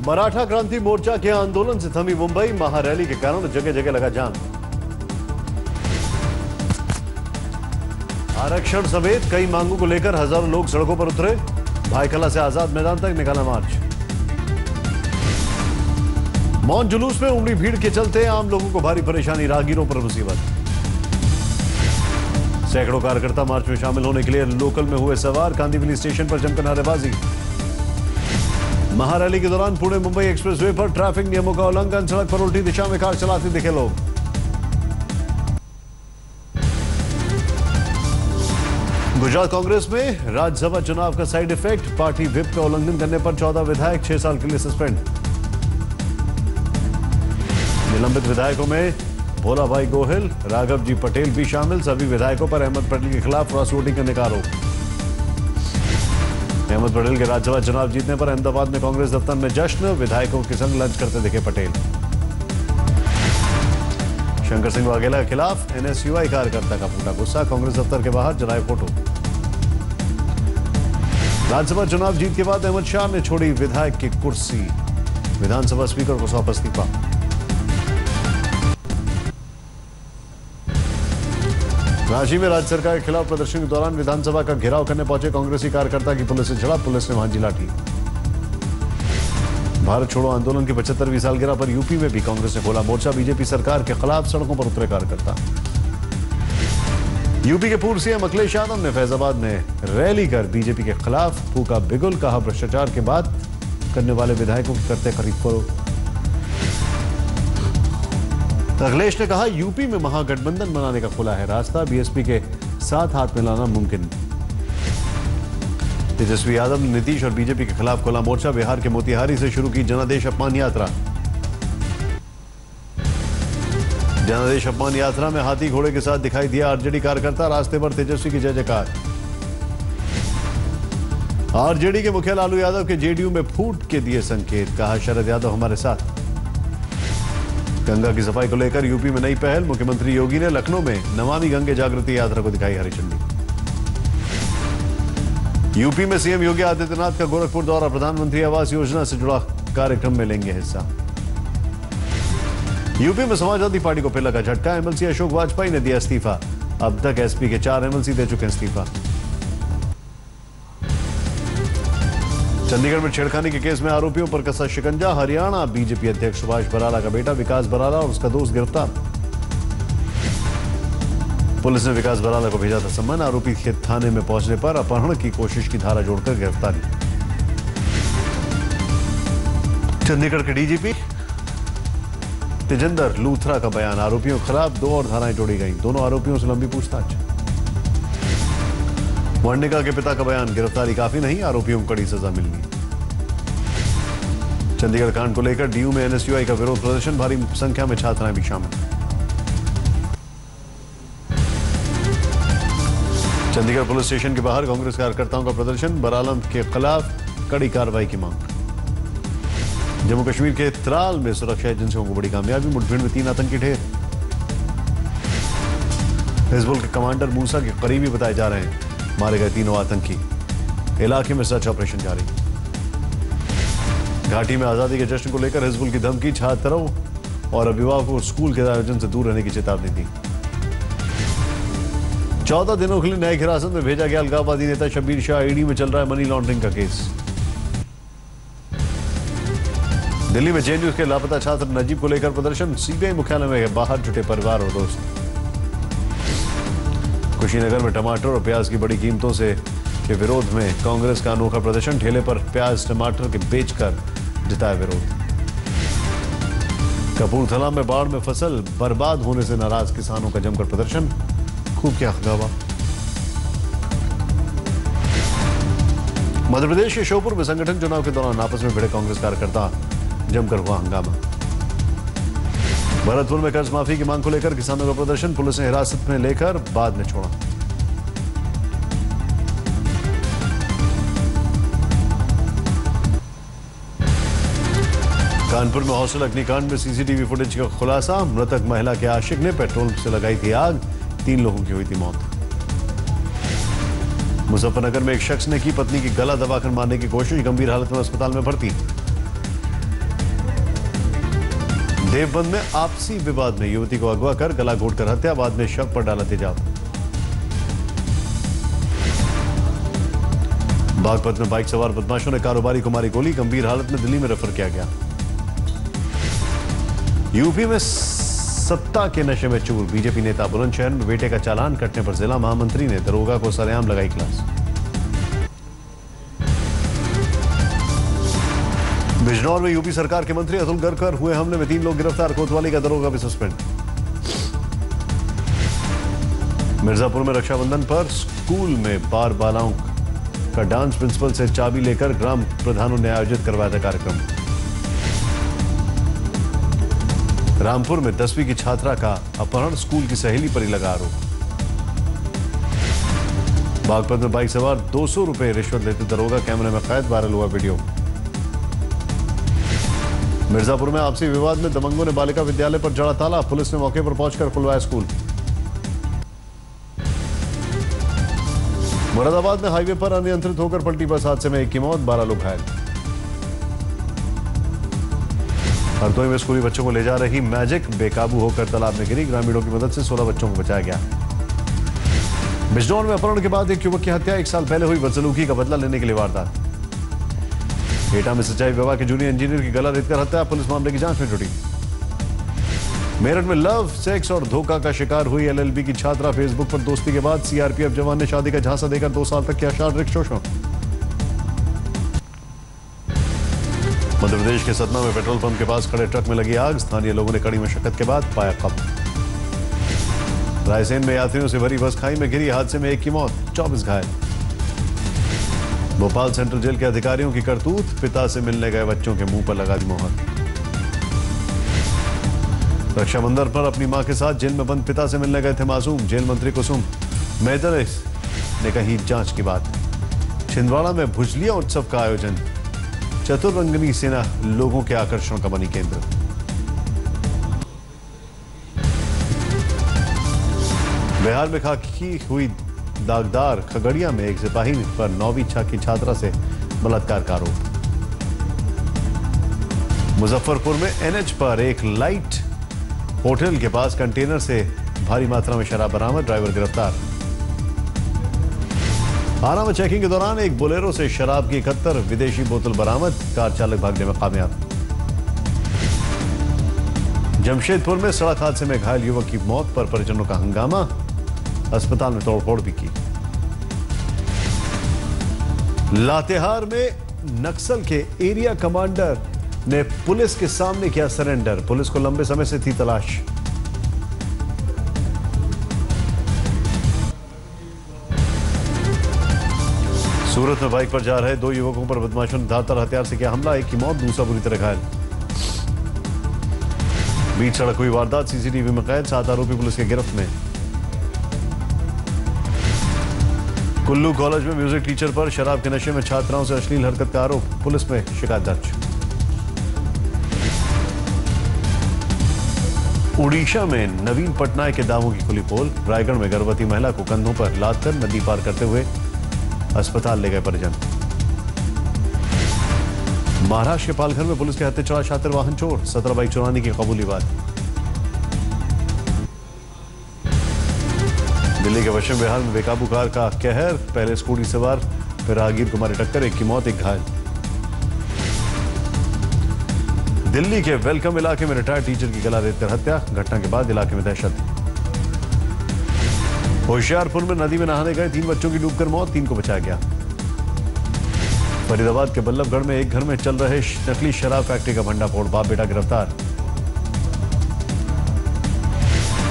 मराठा क्रांति मोर्चा के आंदोलन से थमी मुंबई, महारैली के कारण जगह जगह लगा जाम। आरक्षण समेत कई मांगों को लेकर हजारों लोग सड़कों पर उतरे। भाईकला से आजाद मैदान तक निकाला मार्च। मौन जुलूस में उमड़ी भीड़ के चलते आम लोगों को भारी परेशानी, राहगीरों पर मुसीबत। सैकड़ों कार्यकर्ता मार्च में शामिल होने के लिए लोकल में हुए सवार, कांदिवली स्टेशन पर जमकर नारेबाजी। महारैली के दौरान पुणे मुंबई एक्सप्रेसवे पर ट्रैफिक नियमों का उल्लंघन, सड़क पर उल्टी दिशा में कार चलाते दिखे लोग। गुजरात कांग्रेस में राज्यसभा चुनाव का साइड इफेक्ट, पार्टी व्हिप का उल्लंघन करने पर 14 विधायक 6 साल के लिए सस्पेंड। निलंबित विधायकों में भोला भाई गोहिल, राघव जी पटेल भी शामिल। सभी विधायकों पर अहमद पटेल के खिलाफ क्रॉस वोटिंग करने का आरोप। अहमद पटेल के राज्यसभा चुनाव जीतने पर अहमदाबाद में कांग्रेस दफ्तर में जश्न, विधायकों के संग लंच करते दिखे पटेल। शंकर सिंह वाघेला के खिलाफ एनएसयूआई कार्यकर्ता का फूटा गुस्सा, कांग्रेस दफ्तर के बाहर जलाए फोटो। राज्यसभा चुनाव जीत के बाद अहमद शाह ने छोड़ी विधायक की कुर्सी, विधानसभा स्पीकर को सौंपा इस्तीफा। रांची में राज्य सरकार के खिलाफ प्रदर्शन के दौरान विधानसभा का घेराव करने पहुंचे कांग्रेसी कार्यकर्ता की पुलिस से झड़प, पुलिस ने भांजी लाठी। भारत छोड़ो आंदोलन की 75वीं सालगिरह पर यूपी में भी कांग्रेस ने खोला मोर्चा, बीजेपी सरकार के खिलाफ सड़कों पर उतरे कार्यकर्ता। यूपी के पूर्व सीएम अखिलेश यादव ने फैजाबाद में रैली कर बीजेपी के खिलाफ फूका बिगुल, कहा भ्रष्टाचार के बात करने वाले विधायकों की करते खरीद फरोख्त। अखिलेश ने कहा यूपी में महागठबंधन बनाने का खुला है रास्ता, बीएसपी के साथ हाथ मिलाना मुमकिन। तेजस्वी यादव ने नीतीश और बीजेपी के खिलाफ खोला मोर्चा, बिहार के मोतिहारी से शुरू की जनादेश अपमान यात्रा। जनादेश अपमान यात्रा में हाथी घोड़े के साथ दिखाई दिया आरजेडी कार्यकर्ता, रास्ते पर तेजस्वी की जय जयकार। आरजेडी के मुखिया लालू यादव के जेडीयू में फूट के दिए संकेत, कहा शरद यादव हमारे साथ। गंगा की सफाई को लेकर यूपी में नई पहल, मुख्यमंत्री योगी ने लखनऊ में नमामि गंगे जागृति यात्रा को दिखाई हरी झंडी। यूपी में सीएम योगी आदित्यनाथ का गोरखपुर दौरा, प्रधानमंत्री आवास योजना से जुड़ा कार्यक्रम में लेंगे हिस्सा। यूपी में समाजवादी पार्टी को फिर लगा झटका, एमएलसी अशोक वाजपेयी ने दिया इस्तीफा, अब तक एसपी के 4 एमएलसी दे चुके हैं इस्तीफा। चंडीगढ़ में छेड़खानी के केस में आरोपियों पर कसा शिकंजा, हरियाणा बीजेपी अध्यक्ष सुभाष बराला का बेटा विकास बराला और उसका दोस्त गिरफ्तार। पुलिस ने विकास बराला को भेजा था सम्मन, आरोपी के थाने में पहुंचने पर अपहरण की कोशिश की धारा जोड़कर गिरफ्तारी। चंडीगढ़ के डीजीपी तेजिंदर लूथरा का बयान, आरोपियों के खिलाफ 2 और धाराएं जोड़ी गई, दोनों आरोपियों से लंबी पूछताछ। वर्णिका के पिता का बयान, गिरफ्तारी काफी नहीं, आरोपियों को कड़ी सजा मिलनी। चंडीगढ़ कांड को लेकर डीयू में एनएसयूआई का विरोध प्रदर्शन, भारी संख्या में छात्राएं भी शामिल। चंडीगढ़ पुलिस स्टेशन के बाहर कांग्रेस कार्यकर्ताओं का प्रदर्शन, बराला के खिलाफ कड़ी कार्रवाई की मांग। जम्मू कश्मीर के त्राल में सुरक्षा एजेंसियों को बड़ी कामयाबी, मुठभेड़ में 3 आतंकी ढेर। हिजबुल के कमांडर मूसा के करीबी बताए जा रहे हैं, मारे गए 3 आतंकी। इलाके में सर्च ऑपरेशन जारी। घाटी में आजादी के जश्न को लेकर हिजबुल की धमकी, छात्रों और अभिभावकों को स्कूल के आयोजन से दूर रहने की चेतावनी दी। 14 दिनों के लिए न्यायिक हिरासत में भेजा गया अलगाववादी नेता शब्बीर शाह, ईडी में चल रहा है मनी लॉन्ड्रिंग का केस। दिल्ली में जेएनयू के लापता छात्र नजीब को लेकर प्रदर्शन, सीबीआई मुख्यालय में बाहर जुटे परिवार और दोस्त। कुशीनगर में टमाटर और प्याज की बड़ी कीमतों से के विरोध में कांग्रेस का अनोखा प्रदर्शन, ठेले पर प्याज टमाटर के बेचकर जताया विरोध। कपूरथला में बाढ़ में फसल बर्बाद होने से नाराज किसानों का जमकर प्रदर्शन, खूब क्या हंगामा। मध्य प्रदेश के श्योपुर में संगठन चुनाव के दौरान आपस में भिड़े कांग्रेस कार्यकर्ता, जमकर हुआ हंगामा। भरतपुर में कर्ज माफी की मांग को लेकर किसानों का प्रदर्शन, पुलिस ने हिरासत में लेकर बाद में छोड़ा। कानपुर में हॉस्टल अग्निकांड में सीसीटीवी फुटेज का खुलासा, मृतक महिला के आशिक ने पेट्रोल से लगाई थी आग, 3 लोगों की हुई थी मौत। मुजफ्फरनगर में एक शख्स ने की पत्नी की गला दबाकर मारने की कोशिश, गंभीर हालत में अस्पताल में भर्ती। देवबंद में आपसी विवाद में युवती को अगवा कर गला घोटकर हत्या, बाद में शव पर डाला तेजाब। बागपत में बाइक सवार बदमाशों ने कारोबारी को मारी गोली, गंभीर हालत में दिल्ली में रेफर किया गया। यूपी में सत्ता के नशे में चूर, बीजेपी नेता बुलंदशहर में बेटे का चालान कटने पर जिला महामंत्री ने दरोगा को सरेआम लगाई क्लास। बिजनौर में यूपी सरकार के मंत्री अतुल गरकर हुए हमले में 3 लोग गिरफ्तार, कोतवाली का दरोगा भी सस्पेंड। मिर्जापुर में रक्षाबंधन पर स्कूल में बार बालाओं का डांस, प्रिंसिपल से चाबी लेकर ग्राम प्रधानों ने आयोजित करवाया था कार्यक्रम। रामपुर में 10वीं की छात्रा का अपहरण, स्कूल की सहेली पर ही लगा आरोप। बागपत में बाइक सवार 200 रुपए रिश्वत लेते दरोगा कैमरे में कैद, वायरल हुआ वीडियो। मिर्जापुर में आपसी विवाद में दबंगों ने बालिका विद्यालय पर जड़ा ताला, पुलिस ने मौके पर पहुंचकर खुलवाया स्कूल। मुरादाबाद में हाईवे पर अनियंत्रित होकर पलटी बस हादसे में 1 की मौत, 12 लोग घायल। हरदोई में स्कूली बच्चों को ले जा रही मैजिक बेकाबू होकर तालाब में गिरी, ग्रामीणों की मदद से 16 बच्चों को बचाया गया। बिजनौर में अपहरण के बाद एक युवक की हत्या, 1 साल पहले हुई बदसलूकी का बदला लेने के लिए वारदात। एटा में सिंचाई विभाग के जूनियर इंजीनियर की गला रेतकर हत्या, पुलिस मामले की जांच में जुटी। मेरठ में लव, सेक्स और धोखा का शिकार हुई एलएलबी की छात्रा, फेसबुक पर दोस्ती के बाद सीआरपीएफ जवान ने शादी का झांसा देकर 2 साल तक किया शारीरिक शोषण। मध्य प्रदेश के सतना में पेट्रोल पंप के पास खड़े ट्रक में लगी आग, स्थानीय लोगों ने कड़ी मशक्कत के बाद पाया काबू। रायसेन में यात्रियों से भरी बस खाई में गिरी, हादसे में 1 की मौत, 24 घायल। भोपाल सेंट्रल जेल के अधिकारियों की करतूत, पिता से मिलने गए बच्चों के मुंह पर लगा दी मोहर। रक्षाबंधन पर अपनी मां के साथ जेल में बंद पिता से मिलने गए थे मासूम, जेल मंत्री कुसुम मेहतर ने कही जांच की बात। छिंदवाड़ा में भुजलिया उत्सव का आयोजन, चतुरंगिनी सेना लोगों के आकर्षण का बनी केंद्र। बिहार में खाकी हुई दागदार, खगड़िया में एक सिपाही पर 9वीं की छात्रा से बलात्कार का आरोप। मुजफ्फरपुर में एनएच पर एक लाइट होटल के पास कंटेनर से भारी मात्रा में शराब बरामद, ड्राइवर गिरफ्तार। आरा में चेकिंग के दौरान एक बोलेरो से शराब की 71 विदेशी बोतल बरामद, कार चालक भागने में कामयाब। जमशेदपुर में सड़क हादसे में घायल युवक की मौत पर परिजनों का हंगामा, अस्पताल में तोड़फोड़ भी की। लातेहार में नक्सल के एरिया कमांडर ने पुलिस के सामने किया सरेंडर, पुलिस को लंबे समय से थी तलाश। सूरत में बाइक पर जा रहे 2 युवकों पर बदमाशों ने धारदार हथियार से किया हमला, 1 की मौत, दूसरा बुरी तरह घायल। बीच सड़क हुई वारदात, सीसीटीवी में कैद, 7 आरोपी पुलिस के गिरफ्त में। कुल्लू कॉलेज में म्यूजिक टीचर पर शराब के नशे में छात्राओं से अश्लील हरकत का आरोप, पुलिस में शिकायत दर्ज। उड़ीसा में नवीन पटनायक के दावों की खुली पोल, रायगढ़ में गर्भवती महिला को कंधों पर लादकर नदी पार करते हुए अस्पताल ले गए परिजन। महाराष्ट्र के पालघर में पुलिस के हत्थे चढ़ा शातिर वाहन चोर, 17 बाइक चुराने की कबूली बात। दिल्ली के पश्चिम बिहार में बेकाबू कार का कहर, पहले स्कूटी सवार फिर राहगीर को मारी टक्कर, 1 की मौत, 1 घायल। दिल्ली के वेलकम इलाके में रिटायर्ड टीचर की गला रेतकर हत्या, घटना के बाद इलाके में दहशत। होशियारपुर में नदी में नहाने गए 3 बच्चों की डूबकर मौत, 3 को बचाया गया। फरीदाबाद के बल्लभगढ़ में एक घर में चल रहे नकली शराब फैक्ट्री का भंडाफोड़, बाप बेटा गिरफ्तार।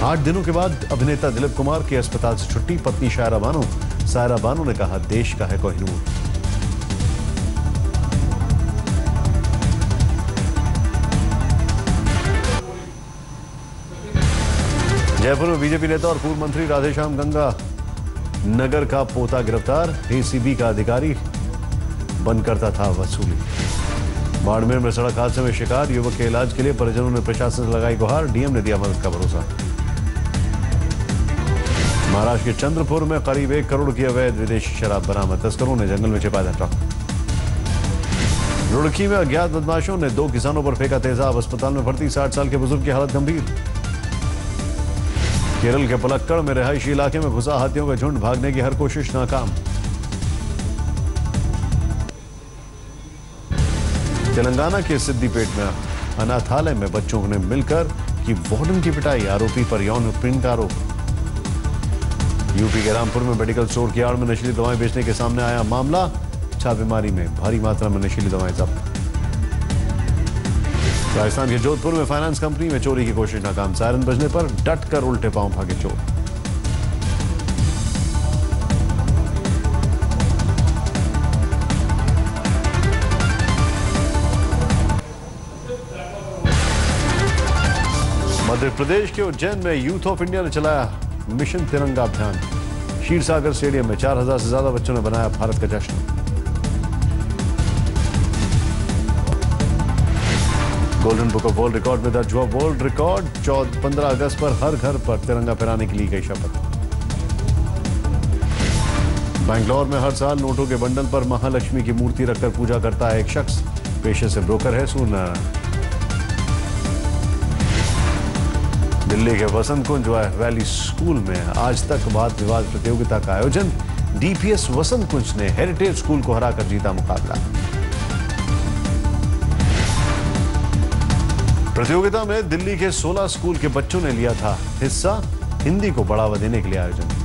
8 दिनों के बाद अभिनेता दिलीप कुमार की अस्पताल से छुट्टी, पत्नी सायरा बानो ने कहा देश का है कोहिनूर। जयपुर में बीजेपी नेता और पूर्व मंत्री राधेश्याम गंगा नगर का पोता गिरफ्तार, एसीबी का अधिकारी बंद करता था वसूली। बाड़मेर में सड़क हादसे में शिकार युवक के इलाज के लिए परिजनों ने प्रशासन से लगाई गुहार, डीएम ने दिया मदद का भरोसा। महाराष्ट्र के चंद्रपुर में करीब 1 करोड़ की अवैध विदेशी शराब बरामद, तस्करों ने जंगल में छिपाया था ट्रक। रुड़की में अज्ञात बदमाशों ने 2 किसानों पर फेंका तेजाब, अस्पताल में भर्ती 60 साल के बुजुर्ग की हालत गंभीर। केरल के पलक्कड़ में रिहायशी इलाके में घुसा हाथियों का झुंड, भागने की हर कोशिश नाकाम। तेलंगाना के सिद्दीपेट में अनाथालय में बच्चों ने मिलकर की वार्डन की पिटाई, आरोपी पर यौन उत्पीड़न का आरोप। यूपी के रामपुर में मेडिकल स्टोर की आड़ में नशीली दवाएं बेचने के सामने आया मामला, छापेमारी में भारी मात्रा में नशीली दवाएं जब्त। राजस्थान के जोधपुर में फाइनेंस कंपनी में चोरी की कोशिश नाकाम, सायरन बजने पर डट कर उल्टे पांव भागे चोर। मध्य प्रदेश के उज्जैन में यूथ ऑफ इंडिया ने चलाया मिशन तिरंगा अभियान। क्षीर सागर स्टेडियम में 4000 से ज्यादा बच्चों ने बनाया भारत का जश्न। Golden book of world record में दर्ज हुआ वर्ल्ड रिकॉर्ड, 15 अगस्त पर हर घर पर तिरंगा फहराने की ली गई शपथ। बैंगलोर में हर साल नोटों के बंडल पर महालक्ष्मी की मूर्ति रखकर पूजा करता है एक शख्स, पेशे से ब्रोकर है सूर्यनारायण। दिल्ली के वसंत कुंज वैली स्कूल में आज तक वाद विवाद प्रतियोगिता का आयोजन, डीपीएस वसंत कुंज ने हेरिटेज स्कूल को हराकर जीता मुकाबला। प्रतियोगिता में दिल्ली के 16 स्कूल के बच्चों ने लिया था हिस्सा, हिंदी को बढ़ावा देने के लिए आयोजन।